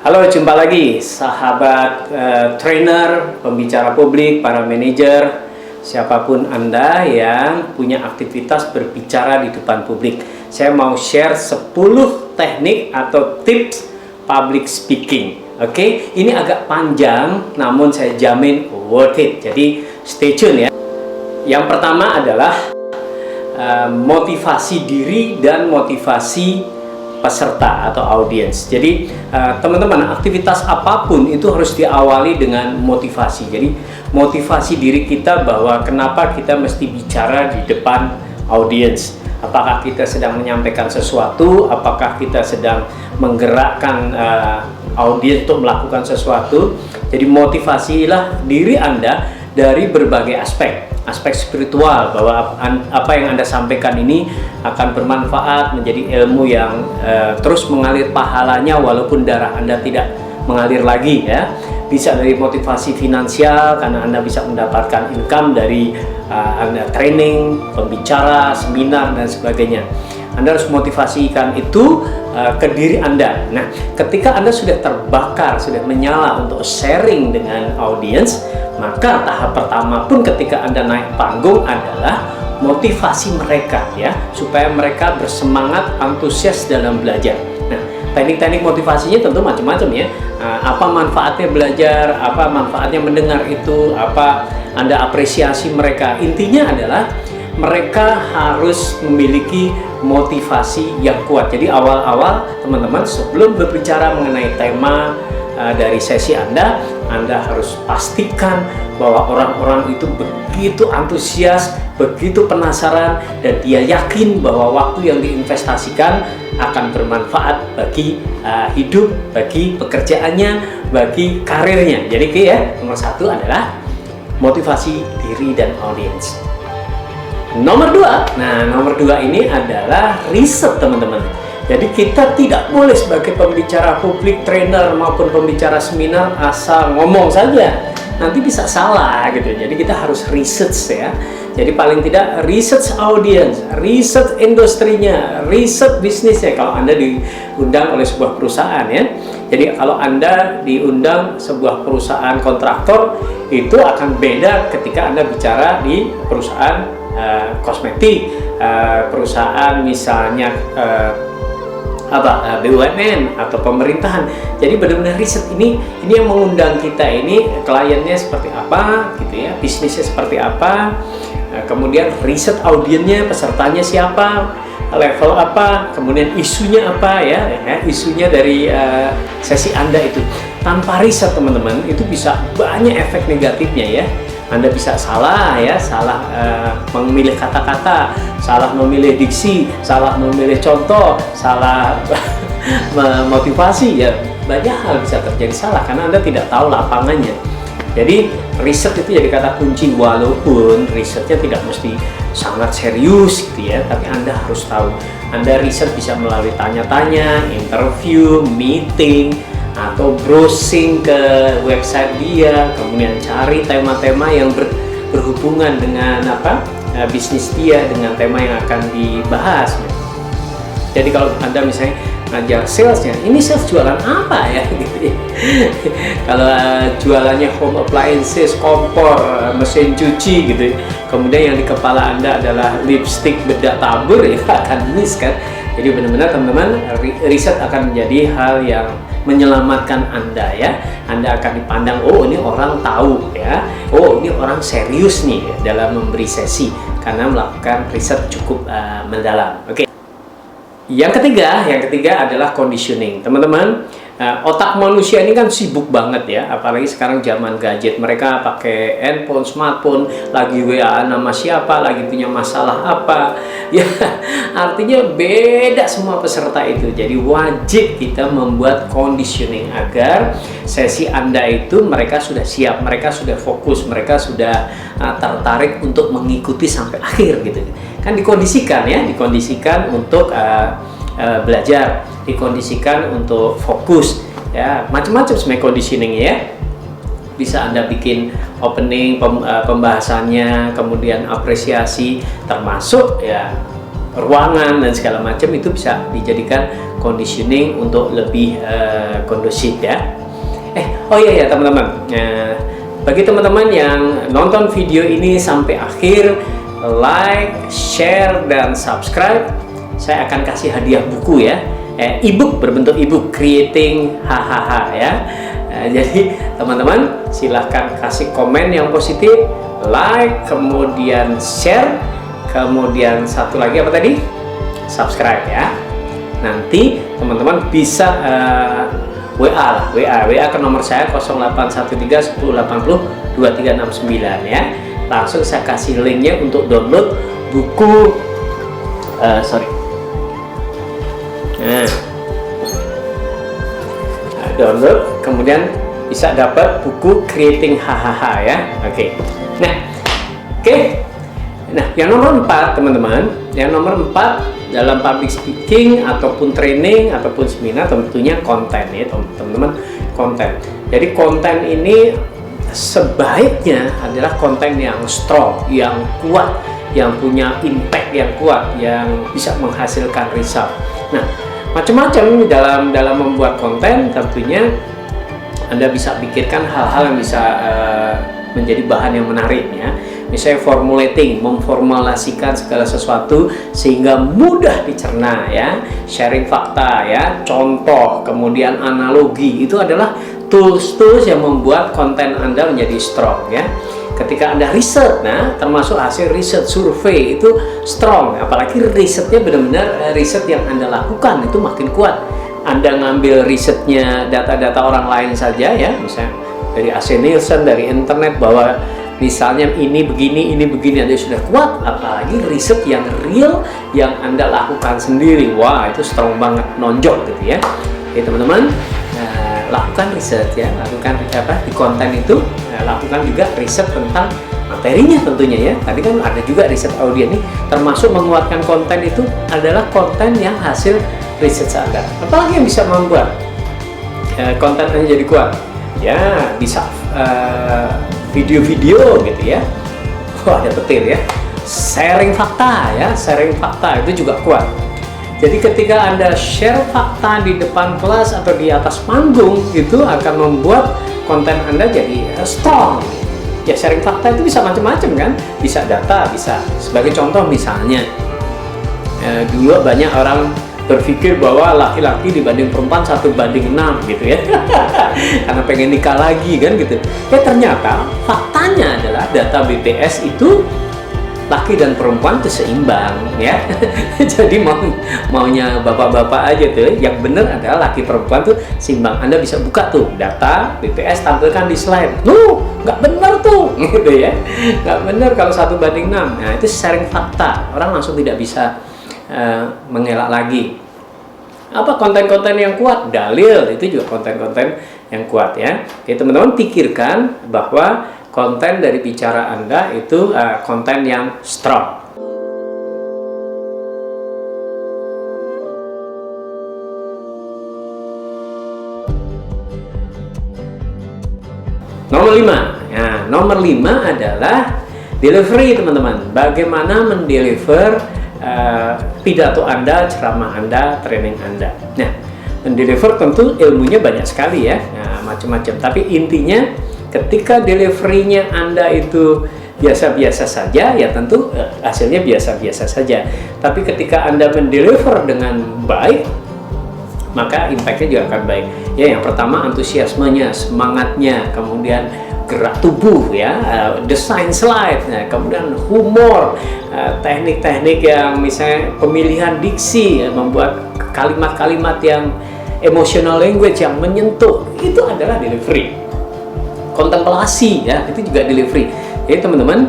Halo, jumpa lagi sahabat trainer, pembicara publik, para manajer, siapapun Anda yang punya aktivitas berbicara di depan publik. Saya mau share 10 teknik atau tips public speaking. Oke, ini agak panjang namun saya jamin worth it. Jadi stay tune ya. Yang pertama adalah motivasi diri dan motivasi peserta atau audiens. Jadi teman-teman, aktivitas apapun itu harus diawali dengan motivasi. Jadi motivasi diri kita bahwa kenapa kita mesti bicara di depan audiens. Apakah kita sedang menyampaikan sesuatu, apakah kita sedang menggerakkan audiens untuk melakukan sesuatu. Jadi motivasilah diri Anda dari berbagai aspek spiritual, bahwa apa yang Anda sampaikan ini akan bermanfaat, menjadi ilmu yang terus mengalir pahalanya walaupun darah Anda tidak mengalir lagi ya. Bisa dari motivasi finansial karena Anda bisa mendapatkan income dari Anda training, pembicara, seminar dan sebagainya. Anda harus motivasikan itu ke diri Anda. Nah, ketika Anda sudah terbakar, sudah menyala untuk sharing dengan audiens, maka tahap pertama pun ketika Anda naik panggung adalah motivasi mereka ya, supaya mereka bersemangat, antusias dalam belajar. Nah, teknik-teknik motivasinya tentu macam-macam ya. Apa manfaatnya belajar, apa manfaatnya mendengar itu, apa Anda apresiasi mereka. Intinya adalah mereka harus memiliki motivasi yang kuat. Jadi awal-awal teman-teman sebelum berbicara mengenai tema dari sesi Anda harus pastikan bahwa orang-orang itu begitu antusias, begitu penasaran, dan dia yakin bahwa waktu yang diinvestasikan akan bermanfaat bagi hidup, bagi pekerjaannya, bagi karirnya. Jadi ya, nomor satu adalah motivasi diri dan audiens. Nomor dua ini adalah riset teman-teman. Jadi kita tidak boleh sebagai pembicara publik, trainer maupun pembicara seminar asal ngomong saja, nanti bisa salah gitu. Jadi kita harus research ya. Jadi paling tidak research audience, research industrinya, research bisnisnya kalau Anda diundang oleh sebuah perusahaan ya. Jadi kalau Anda diundang sebuah perusahaan kontraktor, itu akan beda ketika Anda bicara di perusahaan kosmetik, perusahaan misalnya BUMN atau pemerintahan. Jadi benar-benar riset ini yang mengundang kita ini kliennya seperti apa gitu ya, bisnisnya seperti apa, kemudian riset audiennya, pesertanya siapa, level apa, kemudian isunya apa ya isunya dari sesi Anda itu. Tanpa riset teman-teman itu bisa banyak efek negatifnya ya. Anda bisa salah memilih kata-kata, salah memilih diksi, salah memilih contoh, salah motivasi ya, banyak hal bisa terjadi salah karena Anda tidak tahu lapangannya. Jadi riset itu jadi kata kunci, walaupun risetnya tidak mesti sangat serius gitu ya, tapi Anda harus tahu. Anda riset bisa melalui tanya-tanya, interview, meeting, atau browsing ke website dia, kemudian cari tema-tema yang berhubungan dengan bisnis dia, dengan tema yang akan dibahas. Jadi kalau Anda misalnya ngajar salesnya, ini sales jualan apa ya gitu. Kalau jualannya home appliances, kompor, mesin cuci gitu, kemudian yang di kepala Anda adalah lipstick, bedak tabur, itu akan miss kan. Jadi benar-benar teman-teman, riset akan menjadi hal yang menyelamatkan Anda ya. Anda akan dipandang, oh ini orang tahu ya, oh ini orang serius nih dalam memberi sesi karena melakukan riset cukup mendalam. Oke. Yang ketiga adalah conditioning. Teman-teman, otak manusia ini kan sibuk banget ya, apalagi sekarang zaman gadget. Mereka pakai handphone, smartphone, lagi WA nama siapa, lagi punya masalah apa ya, artinya beda semua peserta itu. Jadi wajib kita membuat conditioning agar sesi Anda itu mereka sudah siap, mereka sudah fokus, mereka sudah tertarik untuk mengikuti sampai akhir gitu. Kan dikondisikan untuk belajar, dikondisikan untuk fokus ya, macam-macam sebenarnya conditioning ya. Bisa Anda bikin opening, pembahasannya, kemudian apresiasi, termasuk ya ruangan dan segala macam, itu bisa dijadikan conditioning untuk lebih kondusif ya. Oh iya ya teman-teman, bagi teman-teman yang nonton video ini sampai akhir, like, share, dan subscribe, saya akan kasih hadiah buku ya, ebook, berbentuk ebook, Creating Hahaha ya. Jadi teman-teman silahkan kasih komen yang positif, like, kemudian share, kemudian satu lagi apa tadi? Subscribe ya. Nanti teman-teman bisa WA ke nomor saya 0813 1080 2369 ya. Langsung saya kasih linknya untuk download buku download, kemudian bisa dapat buku Creating Hahaha ya. Nah, yang nomor 4 teman-teman, yang nomor 4 dalam public speaking ataupun training ataupun seminar tentunya konten ya teman-teman, konten. Jadi konten ini sebaiknya adalah konten yang strong, yang kuat, yang punya impact yang kuat, yang bisa menghasilkan result. Nah, macam-macam dalam membuat konten, tentunya Anda bisa pikirkan hal-hal yang bisa menjadi bahan yang menarik ya. Misalnya formulating, memformulasikan segala sesuatu sehingga mudah dicerna ya. Sharing fakta ya, contoh, kemudian analogi, itu adalah tools-tools yang membuat konten Anda menjadi strong ya. Ketika Anda riset, nah termasuk hasil riset survei itu strong, apalagi risetnya benar-benar riset yang Anda lakukan itu makin kuat. Anda ngambil risetnya data-data orang lain saja ya, misalnya dari AC Nielsen, dari internet, bahwa misalnya ini begini, Anda sudah kuat, apalagi riset yang real yang Anda lakukan sendiri. Wah, itu strong banget, nonjok gitu ya. Oke teman-teman, lakukan riset ya, lakukan di konten itu, lakukan juga riset tentang materinya tentunya ya. Tadi kan ada juga riset audio nih, termasuk menguatkan konten itu adalah konten yang hasil riset Anda. Apalagi yang bisa membuat konten Anda jadi kuat? Ya, bisa video-video gitu ya. Wah, ada petir ya. Sharing fakta ya, sharing fakta itu juga kuat. Jadi ketika Anda share fakta di depan kelas atau di atas panggung, itu akan membuat konten Anda jadi strong. Ya, sharing fakta itu bisa macam-macam kan, bisa data, bisa. Sebagai contoh misalnya, dulu banyak orang berpikir bahwa laki-laki dibanding perempuan 1:6 gitu ya. Karena pengen nikah lagi kan gitu. Ya ternyata faktanya adalah data BPS itu laki dan perempuan itu seimbang ya. Jadi maunya bapak-bapak aja tuh, yang benar adalah laki perempuan tuh seimbang. Anda bisa buka tuh data BPS, tampilkan di slide. Nggak benar tuh gitu ya. Nggak benar kalau 1:6. Nah, itu sharing fakta. Orang langsung tidak bisa mengelak lagi. Apa konten-konten yang kuat? Dalil, itu juga konten-konten yang kuat ya. Oke teman-teman, pikirkan bahwa konten dari bicara Anda itu konten yang strong. Nomor 5. Nah, nomor 5 adalah delivery teman-teman. Bagaimana mendeliver pidato Anda, ceramah Anda, training Anda. Nah, mendeliver tentu ilmunya banyak sekali ya, macam-macam. Tapi intinya ketika deliverynya Anda itu biasa-biasa saja, ya tentu hasilnya biasa-biasa saja. Tapi ketika Anda mendeliver dengan baik, maka impactnya juga akan baik. Ya, yang pertama antusiasmenya, semangatnya, kemudian gerak tubuh ya, desain slide, kemudian humor, teknik-teknik yang misalnya pemilihan diksi ya, membuat kalimat-kalimat yang emotional language yang menyentuh, itu adalah delivery. Kontemplasi ya, itu juga delivery. Jadi teman-teman,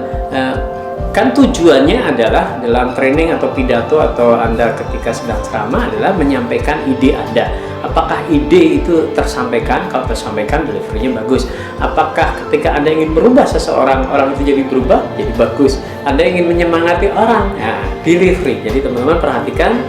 kan tujuannya adalah dalam training atau pidato atau Anda ketika sedang ceramah adalah menyampaikan ide Anda. Apakah ide itu tersampaikan? Kalau tersampaikan, delivery-nya bagus. Apakah ketika Anda ingin merubah seseorang, orang itu jadi berubah? Jadi bagus. Anda ingin menyemangati orang? Nah, delivery. Jadi teman-teman perhatikan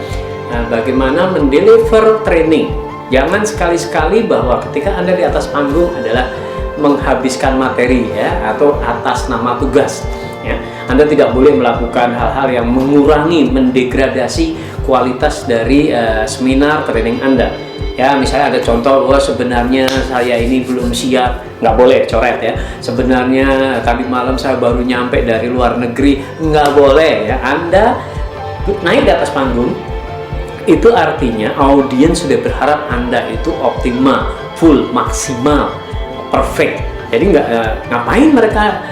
bagaimana mendeliver training. Jangan sekali-sekali bahwa ketika Anda di atas panggung adalah menghabiskan materi ya, atau atas nama tugas. Ya. Anda tidak boleh melakukan hal-hal yang mengurangi, mendegradasi kualitas dari seminar training Anda. Ya, misalnya ada contoh, wah sebenarnya saya ini belum siap, nggak boleh coret ya. Sebenarnya tadi malam saya baru nyampe dari luar negeri, nggak boleh ya. Anda naik di atas panggung, itu artinya audiens sudah berharap Anda itu optimal, full, maksimal, perfect. Jadi ngapain mereka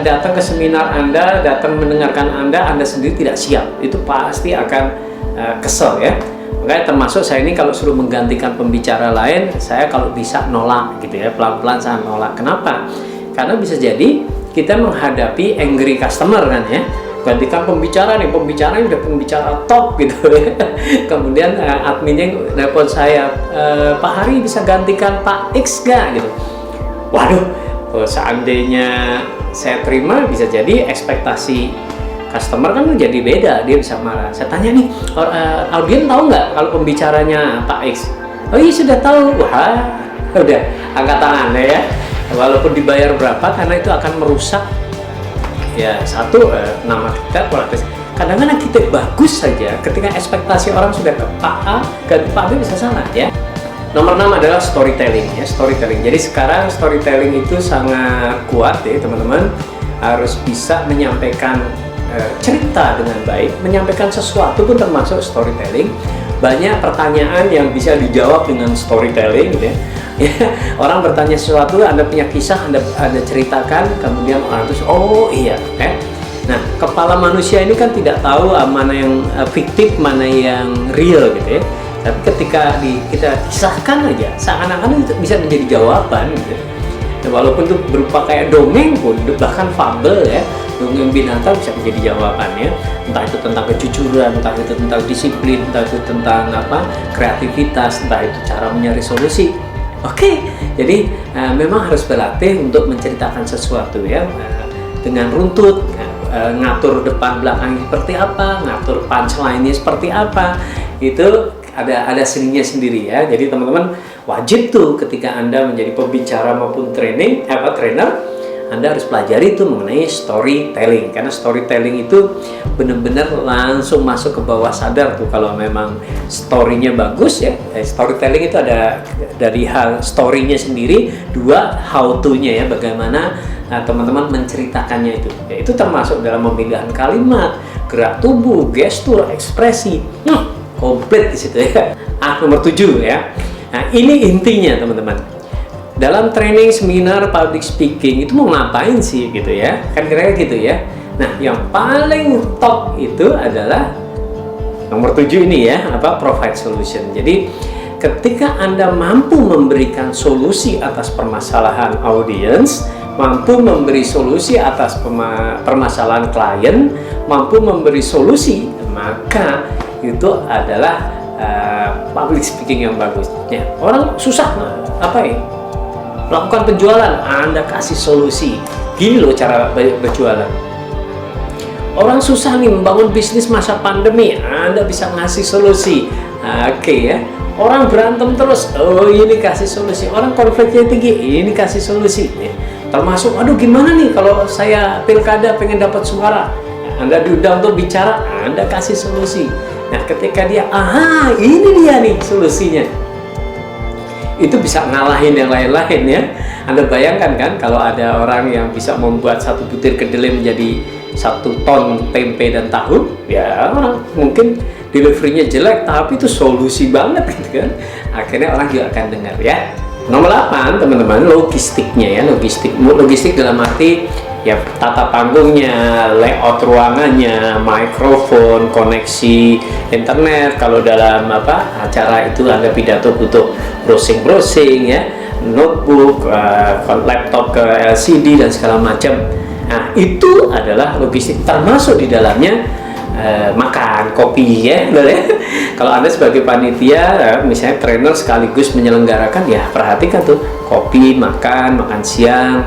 datang ke seminar Anda, datang mendengarkan Anda sendiri tidak siap, itu pasti akan kesel ya. Makanya termasuk saya ini kalau suruh menggantikan pembicara lain, saya kalau bisa nolak gitu ya, pelan-pelan saya nolak. Kenapa? Karena bisa jadi kita menghadapi angry customer kan ya. Gantikan pembicara nih, pembicaranya udah pembicara top gitu ya. Kemudian adminnya nelpon saya, Pak Hari bisa gantikan Pak X gak gitu. Waduh, seandainya saya terima, bisa jadi ekspektasi customer kan jadi beda, dia bisa marah. Saya tanya nih, audien tahu nggak kalau pembicaranya Pak X? Oh iya sudah tahu. Wah, udah angkat tangan ya. Walaupun dibayar berapa, karena itu akan merusak ya satu nama kita, kualitas. Kadang-kadang kita bagus saja, ketika ekspektasi orang sudah ke Pak A, ke Pak B bisa salah ya. Nomor 6 adalah storytelling ya, storytelling. Jadi sekarang storytelling itu sangat kuat ya teman-teman, harus bisa menyampaikan cerita dengan baik, menyampaikan sesuatu pun termasuk storytelling. Banyak pertanyaan yang bisa dijawab dengan storytelling gitu ya. Orang bertanya sesuatu, Anda punya kisah, Anda ceritakan, kemudian orang itu oh iya Nah, kepala manusia ini kan tidak tahu mana yang fiktif, mana yang real gitu ya. Tapi ketika kita kisahkan aja, seakan-akan itu bisa menjadi jawaban gitu. Nah, walaupun itu berupa kayak dongeng pun, bahkan fabel ya, dongeng binatang bisa menjadi jawabannya. Entah itu tentang kejujuran, entah itu tentang disiplin, entah itu tentang kreativitas, entah itu cara mencari solusi. Oke, jadi memang harus berlatih untuk menceritakan sesuatu ya, dengan runtut, ngatur depan belakang seperti apa, ngatur punchline-nya seperti apa, itu ada seninya sendiri ya. Jadi teman-teman wajib tuh ketika Anda menjadi pembicara maupun trainer, Anda harus pelajari itu mengenai storytelling, karena storytelling itu benar-benar langsung masuk ke bawah sadar tuh kalau memang story-nya bagus ya. Storytelling itu ada dari hal story-nya sendiri, dua how to-nya ya, bagaimana teman-teman menceritakannya itu. Ya, itu termasuk dalam pemilihan kalimat, gerak tubuh, gestur, ekspresi. Komplit di situ ya. Nomor 7 ya. Nah, ini intinya teman-teman. Dalam training, seminar, public speaking itu mau ngapain sih gitu ya? Kan kira-kira gitu ya. Nah, yang paling top itu adalah nomor 7 ini ya, provide solution. Jadi, ketika Anda mampu memberikan solusi atas permasalahan audiens, mampu memberi solusi atas permasalahan klien, mampu memberi solusi, maka itu adalah public speaking yang bagus. Ya, orang susah melakukan penjualan, Anda kasih solusi. Gini loh cara berjualan. Orang susah nih membangun bisnis masa pandemi, Anda bisa ngasih solusi. Oke ya. Orang berantem terus, oh ini kasih solusi. Orang konfliknya tinggi, ini kasih solusi. Ya. Termasuk, aduh gimana nih kalau saya pilkada pengen dapat suara, Anda diundang untuk bicara, Anda kasih solusi. Nah, ketika dia, ini dia nih solusinya, itu bisa ngalahin yang lain-lain ya. Anda bayangkan kan kalau ada orang yang bisa membuat satu butir kedelai menjadi 1 ton tempe dan tahu, ya orang mungkin deliverynya jelek, tapi itu solusi banget gitu kan. Akhirnya orang juga akan dengar ya. Nomor 8 teman-teman, logistiknya ya. Logistik dalam arti ya tata panggungnya, layout ruangannya, mikrofon, koneksi internet. Kalau dalam acara itu Anda pidato butuh browsing ya, notebook, laptop ke LCD dan segala macam. Nah, itu adalah logistik, termasuk di dalamnya makan, kopi ya. Kalau Anda sebagai panitia, misalnya trainer sekaligus menyelenggarakan, ya perhatikan tuh kopi, makan siang,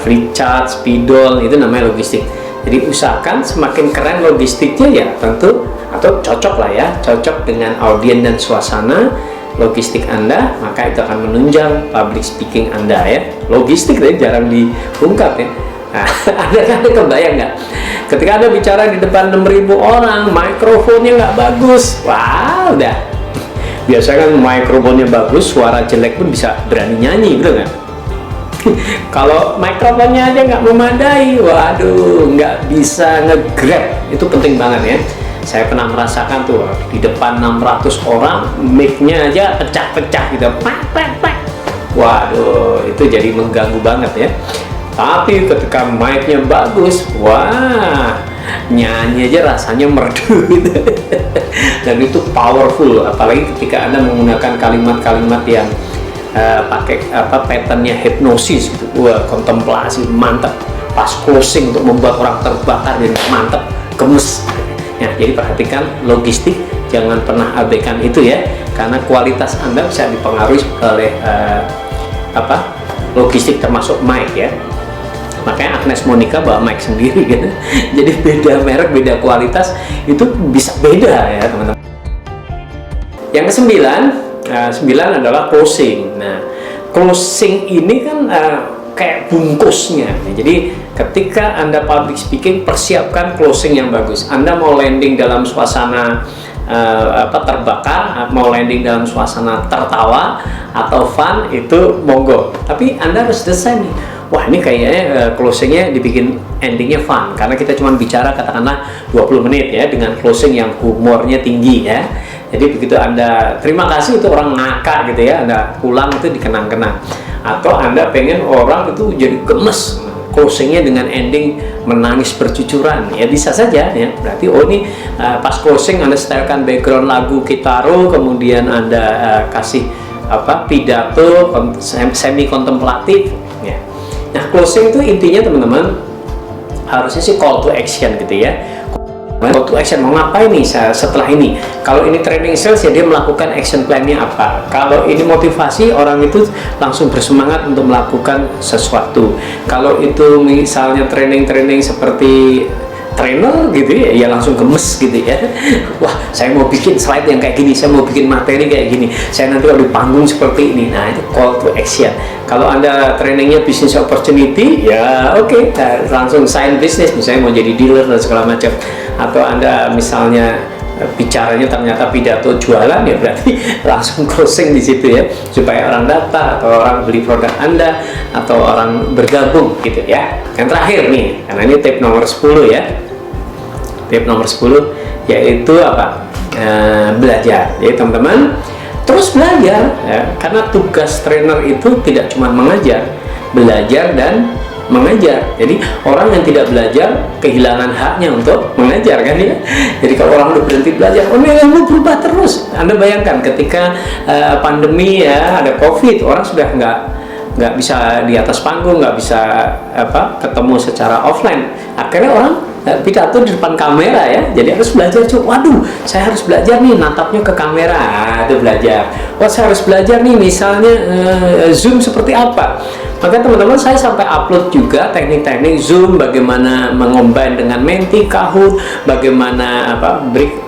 free chat, spidol, itu namanya logistik. Jadi usahakan semakin keren logistiknya ya tentu, atau cocok lah ya, cocok dengan audiens dan suasana logistik Anda, maka itu akan menunjang public speaking Anda ya. Logistik tadi jarang diungkap ya. Nah, Anda kebayang nggak? Ketika Anda bicara di depan 6.000 orang, mikrofonnya nggak bagus, wah udah. Biasanya kan mikrofonnya bagus, suara jelek pun bisa berani nyanyi, gitu kan? Kalau mikrofonnya aja nggak memadai, waduh, nggak bisa nge-grab. Itu penting banget ya. Saya pernah merasakan tuh di depan 600 orang, mic-nya aja pecah-pecah gitu, pak. Waduh, itu jadi mengganggu banget ya. Tapi ketika mic-nya bagus, wah, nyanyi aja rasanya merdu gitu. Dan itu powerful, apalagi ketika Anda menggunakan kalimat-kalimat yang pakai patternnya hipnosis gitu. Wah, kontemplasi mantap. Pas closing untuk membuat orang terbakar dan mantap, gemes. Ya, jadi perhatikan logistik, jangan pernah abaikan itu ya, karena kualitas Anda bisa dipengaruhi oleh logistik termasuk mic ya. Makanya Agnes Monica bawa mic sendiri gitu. Jadi beda merek, beda kualitas, itu bisa beda ya teman-teman. Yang ke-9 adalah closing. Nah, closing ini kan kayak bungkusnya. Jadi ketika Anda public speaking, persiapkan closing yang bagus. Anda mau landing dalam suasana terbakar, mau landing dalam suasana tertawa atau fun, itu monggo. Tapi Anda harus desain nih, wah ini kayaknya closingnya dibikin endingnya fun, karena kita cuma bicara katakanlah 20 menit ya, dengan closing yang humornya tinggi ya. Jadi begitu Anda terima kasih itu orang ngakak gitu ya, Anda pulang itu dikenang-kenang. Atau Anda pengen orang itu jadi gemes, closingnya dengan ending menangis bercucuran, ya bisa saja ya. Berarti ini pas closing Anda setelkan background lagu Kitaro, kemudian Anda kasih pidato semi kontemplatif ya. Nah, closing itu intinya teman-teman harusnya sih call to action gitu ya. Call to action, mau ngapain nih setelah ini? Kalau ini training sales ya dia melakukan action plan-nya apa. Kalau ini motivasi, orang itu langsung bersemangat untuk melakukan sesuatu. Kalau itu misalnya training seperti trainer gitu ya langsung gemes gitu ya. Wah, saya mau bikin slide yang kayak gini, saya mau bikin materi kayak gini, saya nanti kalau di panggung seperti ini. Nah, itu call to action. Kalau Anda trainingnya business opportunity, ya oke, langsung sign business, misalnya mau jadi dealer dan segala macam. Atau Anda misalnya bicaranya ternyata pidato jualan, ya berarti langsung closing di situ ya, supaya orang datang atau orang beli produk Anda atau orang bergabung gitu ya. Yang terakhir nih, karena ini tip nomor 10 ya. Tip nomor 10 yaitu belajar. Jadi teman-teman terus belajar ya, karena tugas trainer itu tidak cuma mengajar, belajar dan mengajar. Jadi orang yang tidak belajar kehilangan haknya untuk mengajar kan ya. Jadi kalau orang udah berhenti belajar, lu berubah terus. Anda bayangkan ketika pandemi ya, ada COVID, orang sudah nggak bisa di atas panggung, nggak bisa ketemu secara offline. Akhirnya orang pidato di depan kamera ya, jadi harus belajar. Waduh, saya harus belajar nih natapnya ke kamera, itu belajar. Wah, saya harus belajar nih misalnya Zoom seperti apa. Maka teman-teman, saya sampai upload juga teknik-teknik Zoom, bagaimana mengombine dengan Menti, Kahoot, bagaimana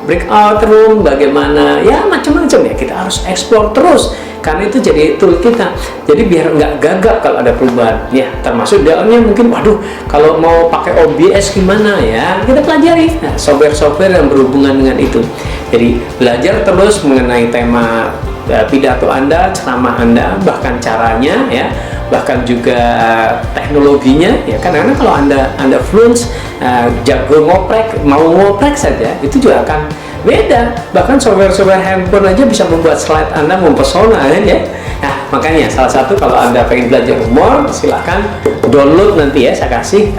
breakout room, bagaimana ya macam-macam ya, kita harus explore terus. Karena itu jadi tool kita, jadi biar nggak gagap kalau ada perubahan ya, termasuk dalamnya mungkin, waduh kalau mau pakai OBS gimana ya, kita pelajari software-software yang berhubungan dengan itu. Jadi belajar terus mengenai tema pidato Anda, ceramah Anda, bahkan caranya ya, bahkan juga teknologinya ya, karena kalau Anda fluent, jago ngoprek, mau ngoprek saja itu juga akan beda. Bahkan software handphone aja bisa membuat slide Anda mempesona kan ya. Nah, makanya salah satu kalau Anda pengen belajar humor, silahkan download nanti ya, saya kasih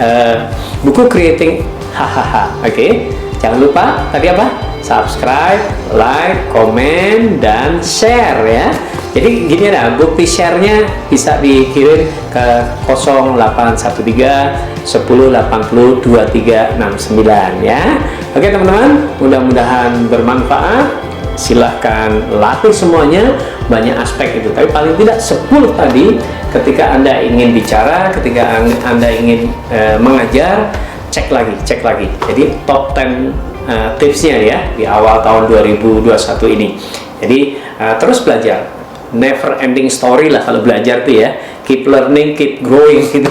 buku Creating Hahaha. Oke, jangan lupa tadi subscribe, like, komen, dan share ya. Jadi gini ya, bukti share-nya bisa dikirim ke 0813 10 80 2369 ya. Oke teman-teman, mudah-mudahan bermanfaat. Silahkan latih semuanya, banyak aspek itu, tapi paling tidak 10 tadi. Ketika Anda ingin bicara, ketika Anda ingin mengajar, cek lagi. Jadi top 10 tipsnya ya di awal tahun 2021 ini. Jadi terus belajar. never ending story lah kalau belajar tuh ya. Keep learning, keep growing gitu.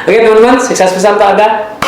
Oke teman-teman, sukses pesan untuk Anda.